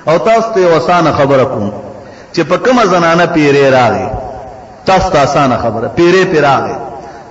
او تاسو ته وسانه خبره کوم چې په کومه زنانه پیری راغی تاسو ته اسانه خبره پیری پیراغی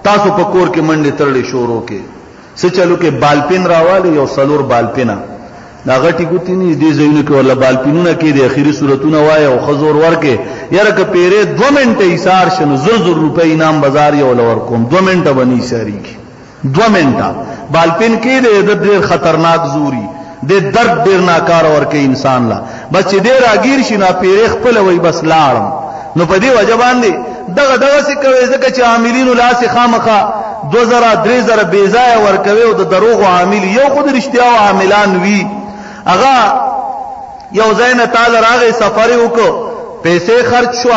تاسو په کور کې منډه ترړې شروع کې څه چلو کې بالپین راواله یو سلور بالپینا دا غټي ګوتی نه دي زینو کې ولا بالپینونه کې د اخیری صورتونه وای او خزور ورکه یره ک پیری 2 منټه ایثار شنو زر روپے انعام بازار یو لور کوم 2 منټه بنی ساری کی 2 منټه بالپین کې د ډېر خطرناک زوري د درد ډېر ناکار ورکه انسان لا بس چې ډېر اگیر شي نا پیری خپل وای بس لاړم نو په دې وجه باندې دغه څه کوي ځکه چې عاملینو لاس خامخه 2000 3000 بیزای ورکوي او د دروغ عامل یو خود رښتیا او عاملان وی اغا یو زین تعالی راغی سفر وکړو پیسې خرج شو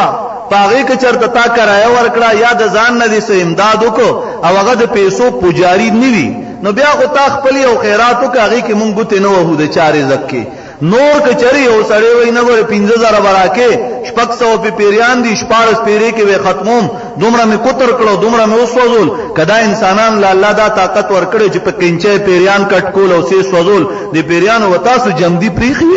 پاغي کې چرته تا کرایه ورکړه یا د ځان نه دې امداد وکړو او هغه د پیسو پوجاری نیوي نو بیا خو تا خپل او خیراتو کې هغه کې مونږ ته نه وو د چارې زکه نور کچری او سړی وای نه ور 15000 براکه شپږ سو په پیریان دي شپارس پیری کې وي ختموم دومره می کوتر کړو دومره می وسوزول کدا انسانان لا الله دا طاقت ورکړي چې په کینچه پیریان کټ کول او سي سوزول دي پیریان و تاسو جمدی پریخي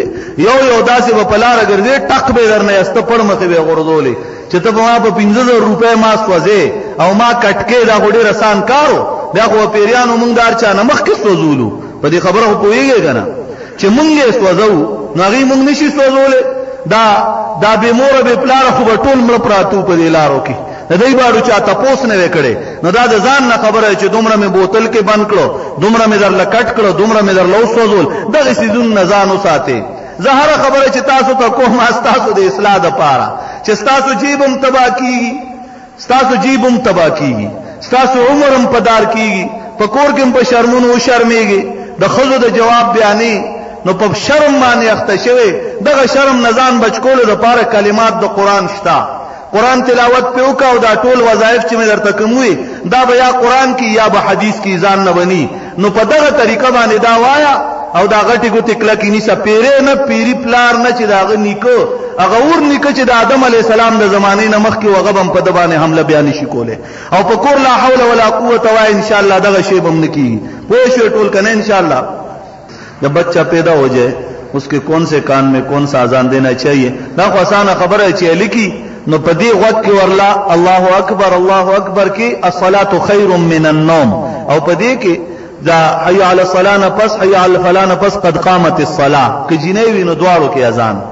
یو داسې په پلار ګرځي ټک به درنه است پړ مخه به غردولې چې ته ما په 15000 روپے ما سوځي او ما کټکې دا غوډي رسان کارو دا خو پیریانو مونږ دار چا نه مخ کې سوزولو په دې خبره خو پويږي کنه چې مونږ یې سوځو ناغي مونږ نشي سوځولې دا به مور به پلار خو ټول مړ پراتو په دې لارو کې د دې باندې چا تاسو نه وکړي نو دا د ځان نه خبره چې دومره می بوتل کې بند کړو دومره می در لکټ کړو دومره می در لو سوځول دغه سيزون نه ځانو ساتي زهره خبره چې تاسو ته کوم تاسو د اصلاح د پاره چې تاسو جیبم تبا کیږي تاسو جیبم تبا کیږي تاسو عمرم پدار کیږي پکور کې په شرمونو شرمېږي د خزو د جواب بیانې نو په شرم باندې اخته شوی دغه شرم نزان بچکول د پاره کلمات د قران شتا قران تلاوت په وکاو دا ټول وظایف چې مې درته کوموي دا به یا قران کې یا به حدیث کې ځان نه بني نو په دغه طریقه باندې دا وایا او دا غټي ګوتې کله کې نيسه پیری نه پیری پلار نه چې دا غ نیکو هغه ور نیکه چې د آدم علی السلام د زمانې نه مخکې وغبم په د باندې حمله بیان شي کوله او په کور لا حول ولا قوت وای ان شاء الله دغه شی بم نکی پوه شو ټول کنه ان شاء الله जब बच्चा पैदा हो जाए उसके कौन से कान में कौन सा अजान देना चाहिए ना आसान खबर है चाहिए लिखी नो पदी वक्त की वरला अल्लाह अकबर की अस्सलातु खैरुम मिनन नौम और पदी की दा हय अल सला नफस हय अल फला नफस कद कामत الصلاه कि जिनेवी नो द्वारों के अजान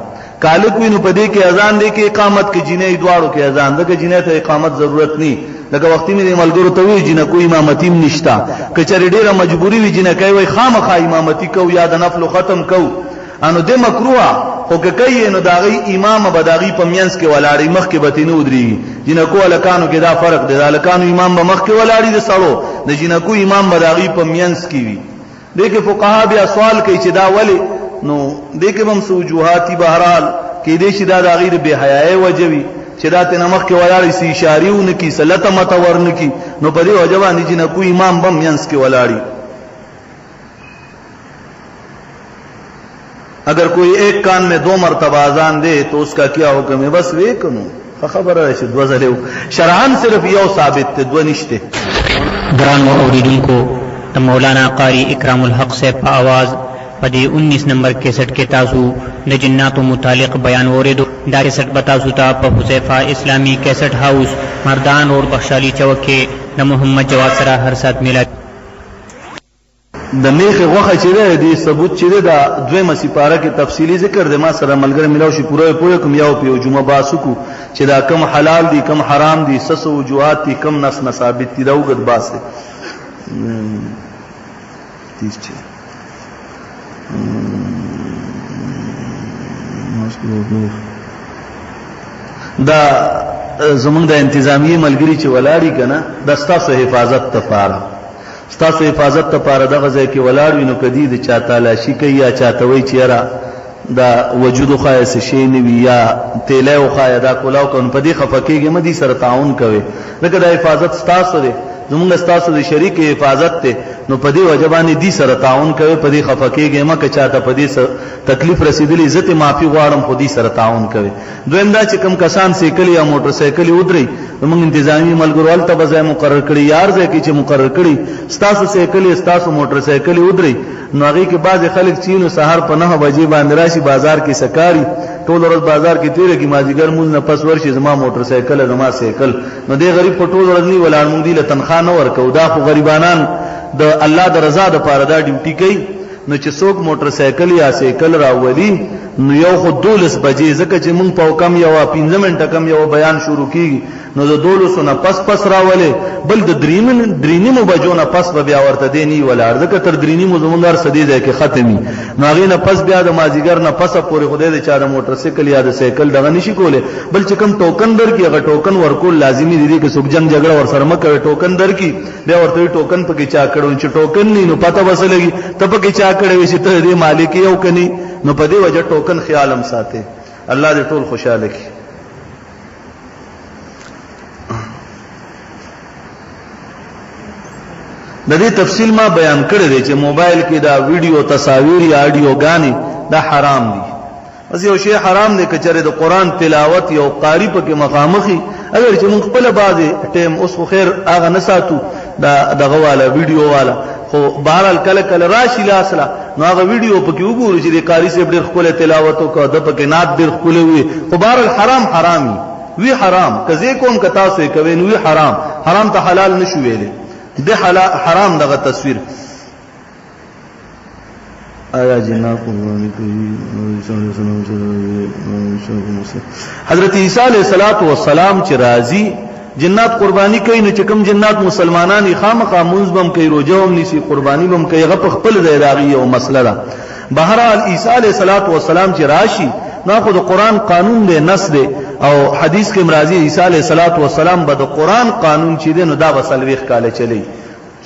कालिक भी नो पदी की अजान दे के इकामत की जिने द्वारों के अजान दे के जिने तो इकामत जरूरत नहीं لکه وختي مې ملګرو ته وی جنہ کوئی امامتی نشتا کچری ډیره مجبوری وی جنہ کوي خامخا امامتی کو یا د نفل ختم کو انو د مکروه خو کوي نو داغي امام بداغي پمینس کې ولاړی مخ کې بتینه ودري جنہ کو الکانو کې دا فرق دی الکانو امام به مخ کې ولاړی د سړو د جنہ کو امام بداغي پمینس کې وی دغه فقها بیا سوال کوي چې دا ولی نو دغه هم سوجوهاتی بهرال کې دې چې دا غیر به حیاي وجوي چې دا ته نمخ کې ولاړی سي اشاریونه کی سلته متورن کی نو په دې وجوانی چې نه کوئی امام بم ینس کې ولاړی اگر کوئی ایک کان میں 2 مرتبہ اذان دے تو اس کا کیا حکم ہے بس وی کنو خبر ہے چې دوزلو شرعاً صرف یو ثابت ته دو نشته ګران اوریدونکو د مولانا قاری اکرام الحق سے په आवाज پدې 19 نمبر کیسټ کې تاسو د جناتو متعلق بیان اوریدو دا کیسټ بتاسو ته په حذیفه اسلامی کیسټ هاوس مردان اور بخشالی چوک کې د محمد جواد سره هر سات میلاد د میخ غوخه چې دی ثبوت چې دا دویمه سپاره کې تفصیلی ذکر د ما سره ملګری ملاو شي پوره کوم یو په جمعه باسو کو چې دا کم حلال دي کم حرام دي سس وجوهات دي کم نس ثابت دي دا وګد باسه تیز چه دا زمونږ د انتظامی ملګری چې ولاړی کنه د ستاسو حفاظت لپاره ستاسو حفاظت لپاره دغه ځای کې ولاړ وینو کدی د چا تلاشي کوي یا چاته وی چیرې دا وجود خایس شي نیوی یا تیله او خای دا کولاو کون په دې خفکیږي مدي سره تعاون کوي لکه د حفاظت ستاسو دی زمونږ استاسو د شریک حفاظت ته نو پدی وجبانی دي سره تعاون کوي پدی خفقېږي مکه چاته پدی تکلیف رسیدلی عزت معافي غواړم خودي سره تعاون کوي دویم دا چې کم کسان سایکل یا موټر سایکل ودري زمونږ انتظامی ملګروال ته بځای مقرر کړي یار ځای کې چې مقرر کړي استاسو سایکل استاسو موټر سایکل ودري نو هغه کې بعض خلک چینو سحر په 9 بجې باندې راشي بازار کې سکاري ټول ورځ بازار کې تیرې کې مازیګر مونږ نه پس ورشي زما موټر سایکل زما سایکل نو دې غریب په ټول ورځ نه ولر مونږ دی له تنخواه نه ورکو دا خو غریبانان د الله د رضا د پاره دا ډیوټي کوي نو چې څوک موټر سایکل یا سایکل راولي نو یو خو 12 بجې ځکه چې مونږ په کم یو 15 منټه کم یو بیان شروع کیږي نو د 12 نه پس راولې بل د درینیمو بجو نه پس بیا ورته دی نی ولار ځکه تر درینیمو زمونږ سدي ځای کې ختمي نو هغه نه پس بیا د مازیګر نه پس پورې خدای د چا د موټر سایکل یا د سایکل دغه نشي کوله بل چې کم ټوکن در کې هغه ټوکن ورکول لازمی دي چې څوک جنگ جګړه ور سره مکه ټوکن در کې بیا ورته ټوکن پکې چا کړو چې ټوکن نه نو پته وسلېږي ته پکې چا کړې وي چې ته دې مالک یو کني نو په دې وجه ټوکن خیالم ساتي الله دې ټول خوشاله کړي د دې تفصیل ما بیان کړی دی چې موبایل کې دا ویډیو تصاویر یا آډیو غانې دا حرام دي بس یو شی حرام دی کچره د قران تلاوت یو قاری په کې مخامخي اگر چې موږ خپل بعضی ټیم اوس خو خیر هغه نه ساتو دا دغه والا ویډیو والا خو بهرال کله کله راشي لاسلا نو هغه ویډیو په کې وګورئ چې د قاری صاحب ډېر خپل تلاوت او د پکې نات ډېر خپل وي خو بهرال حرامي وی حرام کزه کوم کتا سو کوي نو وی حرام ته حلال نشو ویلې د حرام دغه تصویر آیا جنات قربانی کوي حضرت عیسی علیہ الصلوۃ والسلام چې راضی جنات قربانی کوي نو چې کوم جنات مسلمانان خامخا منځبم کوي روزه هم نسی قربانی هم کوي غو خپل ځای راغی او مسله ده بهرحال عیسی علیہ الصلوۃ والسلام چې راشي نو خو د قران قانون دی نص دی او حدیث کې مرضی عیسی علیہ الصلوۃ والسلام به د قران قانون چې دی نو دا وسلويخ کاله چلی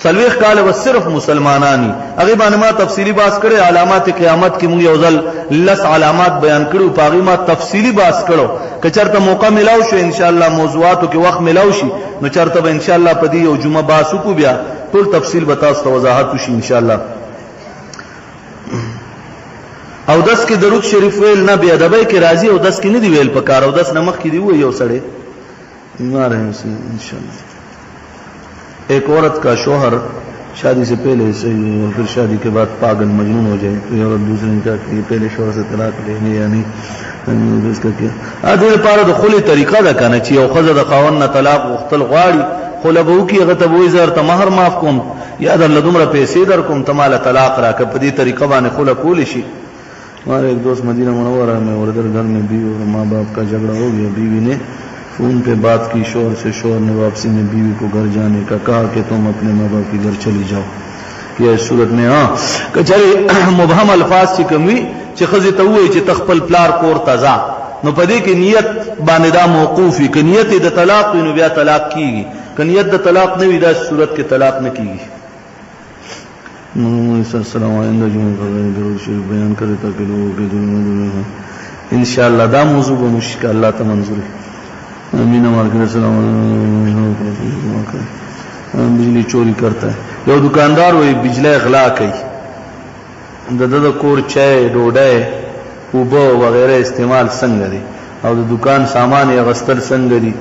سلويخ کاله و صرف مسلمانانی هغه باندې ما تفصیلی باس کړي علامات قیامت کې موږ یو ځل لس علامات بیان کړو پاغي ما تفصیلی باس کړو که چرته موقع ملاو شو ان شاء الله موضوعاتو کې وخت ملاو شي نو چرته به ان شاء الله پدې یو جمعه باسو کو بیا ټول تفصیل به تاسو ته وضاحت وشي ان شاء الله او داس کې درود شریف ویل نه بیا دبای کې راضي او داس کې نه دی ویل پکار او داس نمخ کې دی و یو سړی بیمار ہے ان شاء الله ایک عورت کا شوہر شادی سے پہلے صحیح اور پھر شادی کے بعد پاگل مجنون ہو جائے کوئی عورت دوسرے نے کیا کہ پہلے شوہر سے طلاق لینے یا نہیں اس کا کیا ادھر پاره د خلی طریقه ده کنه چې یو خزه د خاون نه طلاق وختل غواړي خلبو کی غتبوي زر ته مہر معاف کوم یا در لدمره پیسې در کوم تماله طلاق را ک په دې طریقه باندې خله کول شي ہمارے ایک دوست مدینہ منورہ میں اور ادھر گھر میں بیوی اور ماں باپ کا جھگڑا ہو گیا بیوی نے فون پہ بات کی شوہر سے شوہر نے واپسی میں بیوی کو گھر جانے کا کہا کہ تم اپنے ماں باپ کے گھر چلی جاؤ یہ صورت میں ہاں کچری مبہم الفاظ چې کومي چې خزه ته وایي چې تخپل پلار کور تزا نو پدې کې نیت باندې دا موقوفي ک نیت د طلاق نو بیا طلاق کیږي ک نیت د طلاق نه وي دا صورت کې طلاق نه کیږي السلام علیکم جمعہ ضرور شریف بیان کرے تاکہ لوگوں کے دل میں انشاءاللہ دا موضوع به مشکل اللہ ته منظور امین ہمارے السلام علیکم بجلی چوری کرتا ہے یو دکاندار وہی بجلی اغلا کوي د کور چای ډوډۍ اوبه وغیرہ استعمال څنګه دي او د دکان سامان یې غستل څنګه دي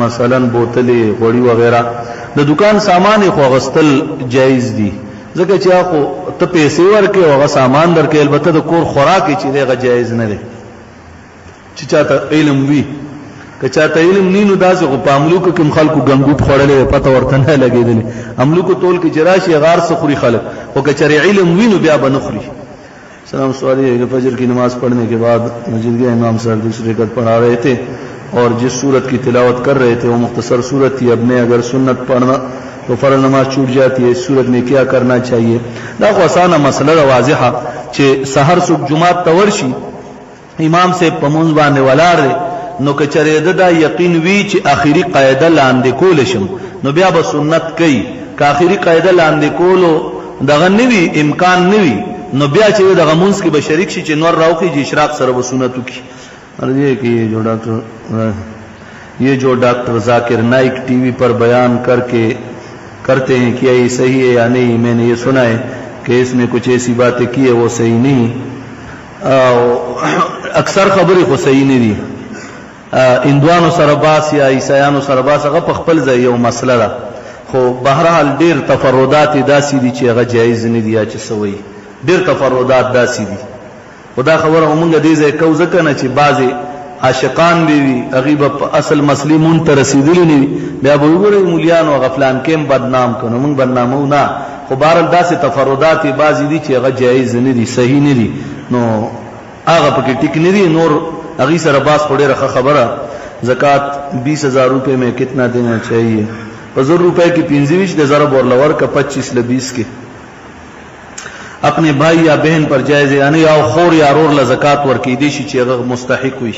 مثلا بوتلې غوړي وغیرہ د دکان سامان خو غستل جایز دي ځکه چې هغه ته پیسې ورکې او هغه سامان درکې البته د کور خوراک چې دغه جایز نه دی چې چاته علم وي که چاته علم نینو داسې خو په املوک کې خلکو ګنګوټ خوړلې پته ورته نه لګېدلې املوک ټول کې جراشي غار سخوري خلک او که چېرې علم وینو بیا به نخوري سلام سوال ہے کہ فجر کی نماز پڑھنے کے بعد مسجد کے امام صاحب دوسری رکعت پڑھا رہے تھے اور جس سورت کی تلاوت کر رہے تھے وہ مختصر سورت تھی اب نے اگر سنت پڑھنا تو فرض نماز چھوٹ جاتی ہے اس صورت میں کیا کرنا چاہیے دا خو آسانه مسله واضحه چې سحر صبح جمعه تورشي امام سے پمونځ باندې ولاړ دی نو کچره دا یقین وی چې اخیری قاعده لاندې کول شم نو بیا به سنت کوي که اخیری قاعده لاندې کولو دغه نوی امکان نوی نو بیا چې دغه مونږ کې به شریک شي چې نور راوخی چې اشراق سره به سنت وکي ارجه کې یہ جو ڈاکٹر ذاکر نائک ٹی وی پر بیان کر کے करते हैं क्या ये सही है या नहीं। मैंने ये सुना है कि इसमें कुछ ऐसी बातें की है वो सही नहीं, अक्सर खबरें को सही नहीं दी। हिंदुआनो सरबास या ईसाइانو सरबास هغه په خپل ځای یو مسله ده، خو بهرحال ډیر تفردات داسې دي چې هغه جایز نه دي چې سوي، ډیر تفردات داسې دي. خدا خبره مونږ دې ځای کو ځکه نه چې بعضی عاشقان به وي هغه په اصل مسلمون ته رسیدلی نه بیا به وګورئ مولیانو غفلان کېم بدنام کنه، مونږ بدنامو نه، خو بهرحال داسې تفردات بعضی دي چې هغه جایز نه دي، صحیح نه دي، نو هغه پکې ټیک نه دي. نور अगी सर अब्बास थोड़े रखा खबरा ज़कात 20,000 रुपए में कितना देना चाहिए। 1,000 रुपए की 15,000 और लवर का 25 ल 20 के अपने भाई या बहन पर जायज़ यानी या खोर या रोर ला ज़कात वर की देशी ची अगर मुस्तहिक हुई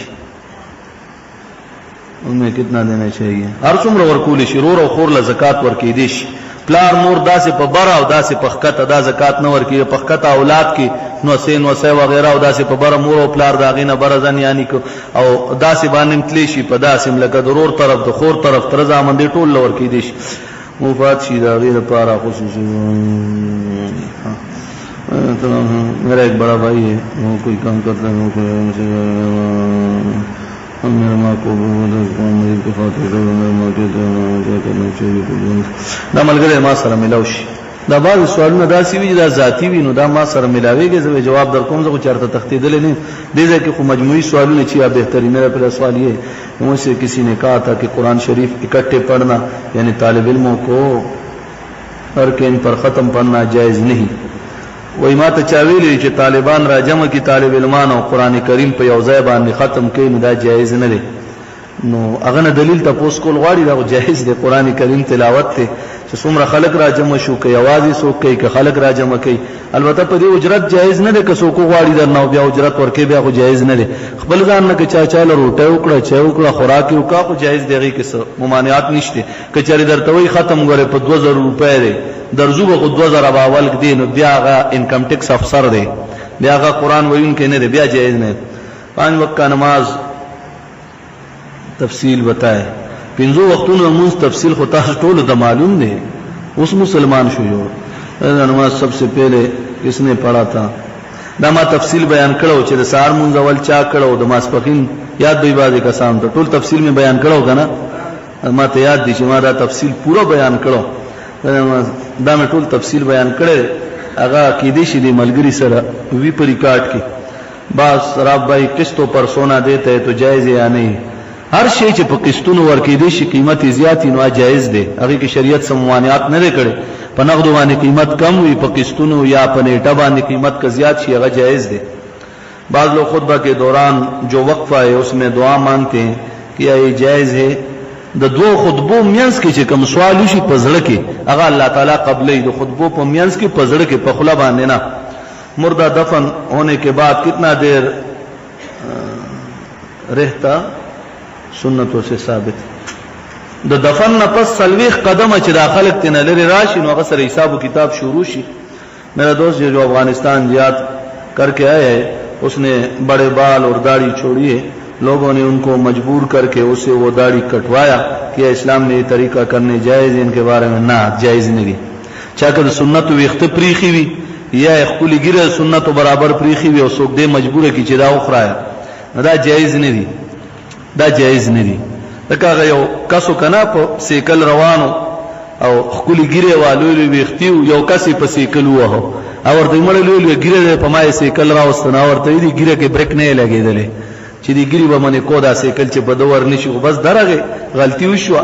उनमें कितना देना चाहिए। हर सुमर वर कूली रोर और खोर ला ज़कात वर की देशी प्लार मोर दासे पर बरा और दासे पखकत अदा ज़कात न वर की पखकत औलाद की नोसेन वसे वगैरह और दासे पर बरा मोर और प्लार दागी न बरजन यानी को और दासे बानिम तलेशी पर दासिम लगा दरोर तरफ दो खोर तरफ तरजा मंदे टोल लवर की देश मुफात शी दागी न पारा खुसूसी। मेरा एक बड़ा भाई है वो कोई काम करता है, मेरे माँ को دا ملګری ما سره ملاو شي. دا بعض سوالونه داسې وي دا ذاتی وي، نو دا ما سره ملاويږي زه جواب در کوم، زه خو چارته تختیدل نه دي ځکه خو مجموعي سوالونه چې بهترین ہے. پہلا سوال یہ مجھ سے کسی نے کہا تھا کہ قرآن شریف اکٹھے پڑھنا یعنی طالب علموں کو ہر کین پر ختم پڑھنا جائز نہیں. وای ما ته چا ویلي چې طالبان را جمع کی طالب علمان او قران کریم په یو ځای باندې ختم کړي دا جایز نه دی. نو هغه نه دلیل تاسو کول غواړي دا جایز دی. قران کریم تلاوت ته چې څومره خلق را جمع شو کوي आवाज سو کوي که خلق را جمع کوي، البته په دې اجرت جایز نه دی که څوک غواړي درنه بیا اجرت ورکې بیا خو جایز نه دی. خپل ځان نه که چا چا له روټه وکړه چا وکړه خوراک وکړه خو جایز دی، کې څه ممانعات نشته. که چېرې درته وي ختم غره په 2000 روپے دی درزو به 2000 باول کې نو بیا هغه انکم ټیکس افسر دی، بیا هغه قران وایون کې نه دی، بیا جایز نه. 5 وخت کا نماز تفصیل بتائے. 5 وختونو نماز تفصیل خو تاسو ټول ته معلوم دی. اس مسلمان شو جو نماز سب سے پہلے کس نے پڑھا تھا دا ما تفصیل بیان کړو چې د سار مونږ اول چا کړو د ماسپخین یاد دی بازي کسان ته ټول تفصیل میں بیان کړو کنه ما ته یاد دي چې ما دا تفصیل پورا بیان کړو دا مې ټول تفصیل بیان کړل. هغه کې دې شي د ملګری سره وی پر ریکارڈ کې بس راب بھائی قسطوں پر سونا دیتے ہیں تو جائز یا نہیں. ہر شی چې په قسطونو ورکې دي شي قیمت زیات نو جایز دی، هغه کې شریعت سم ممانعات نه کړي. په نقد باندې قیمت کم وي په قسطونو یا په نیټه باندې قیمت کا زیات شي هغه جایز دی. بعض لوگ خطبہ کے دوران جو وقفہ ہے اس میں دعا مانگتے ہیں کیا یہ جائز ہے؟ د دوه خطبو مینس کې چې کوم سوال شي په زړه کې هغه الله تعالی قبلې د خطبو په مینس کې په زړه کې په خلا باندې نه. مردہ دفن ہونے کے بعد کتنا دیر رہتا سنتوں سے ثابت. د دفن نه پس سلويخ قدمه چې داخلك تنه لري راشي نو هغه سره حساب و کتاب شروع شي. میرا دوست جو افغانستان جہاد کر کے آیا ہے اس نے بڑے بال اور داڑھی چھوڑی ہے، لوگوں نے ان کو مجبور کر کے اسے وہ داڑھی کٹوایا. کیا اسلام نے یہ طریقہ کرنے جائز؟ ان کے بارے میں نہ جائز نہیں. چاکر سنت ویخت پریخی وی یا خپل ګیره سنت برابر پریخی وی او څوک دې مجبور کی چې دا وخرایا دا جائز نه دي، دا جائز نه دي. لکه یو کسو کنا په سیکل روانو او خپل ګیره والو ویختیو یو کسي په سیکل وه او ورته مړ لولې ګیره په ما سیکل راوستنه ورته دې ګیره کې بریک نه لګیدلې چې دې ګیری به منه کو دا سیکل چې بدور نشي بس درغه غلطی وشو.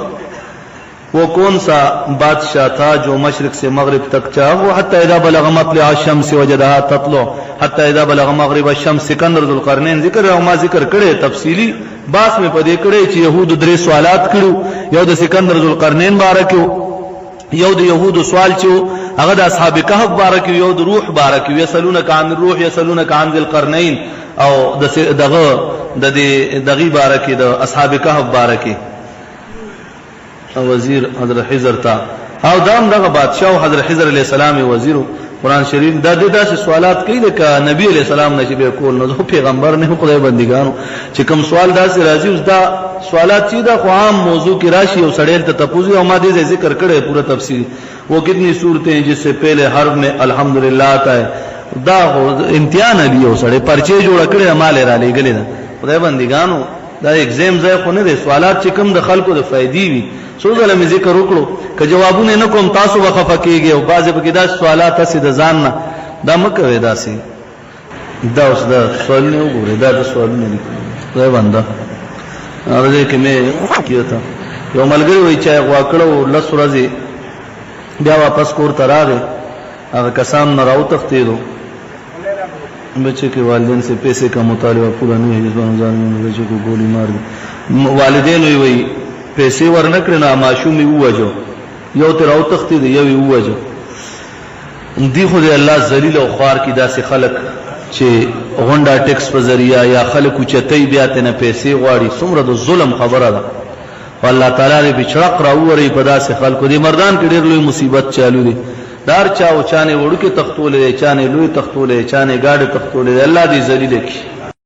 وہ کون سا بادشاہ تھا جو مشرق سے مغرب تک چاہ وہ حتی اذا بلغ مطلع الشمس وجدها تطلع حتی اذا بلغ مغرب الشمس. سکندر ذوالقرنین ذکر او ما ذکر کړي تفصیلی باس میں پدې کړي چې يهود درې سوالات کړو، یو د سکندر ذوالقرنین بارکو، یو د يهود سوال چې هغه د اصحاب کهف بارکو، یو د روح بارکو یسلونک عن الروح یسلونک عن ذوالقرنین او دغه بارکو د اصحاب کهف بارکو. وزیر حضرت حضر تا او دام دغه بادشاہ حضرت حضر علیہ السلام وزیرو قرآن شریف دا داسې سوالات کوي لکه نبی علیہ السلام نشي به کول، نو پیغمبر نه خدای بندګانو چې کوم سوال داسې راځي اوس دا سوالات چې دا خو عام موضوع کې راشي او سړی ته تپوزي او ما دې ذکر کړی پورا تفصیل وہ کتنی صورتیں ہیں جس سے پہلے حرف میں الحمدللہ آتا ہے، دا امتحان دی او سړی پرچې جوړ کړی مال را لګلې دا خدای بندګانو دا ایگزام ځای خو نه دي، سوالات چې کوم د خلکو د فائدې وي څو ځله مې ذکر وکړو که جوابونه نه کوم تاسو به خفه کېږئ او بعضې پکې دا سوالات هسې د ځان نه دا مه کوئ داسې. دا اوس دا سوالونه وګورئ، دا د سوالونه دي خدای بنده هغه ځای کې مې کیا تھا یو ملګري وایي چې غوا کړو 10 ورځې بیا واپس کور ته راغی، هغه کسان نه راوتښتېدو بچے کے والدین سے پیسے کا مطالبہ پورا نہیں ہے، جس بچے کو گولی مار دی، والدین وی پیسے ورنکړه نه ماشومی ووجو، یو تر او تختی دی یو ووجو. دی خو دی الله ذلیل او خوار کی داسې خلق چې غونډا ټیکس په ذریعہ یا خلق چتای بیا ته نه پیسې غواړي، څومره د ظلم خبره ده. الله تعالی دې بچړق راووري په داسې خلکو. دې مردان کې ډېر لوی مصیبت چالو دي، دار چا او چانه وړو کې تختولې، چانه لوی تختولې، چانه گاډه تختولې، الله دې ذلیل کړي.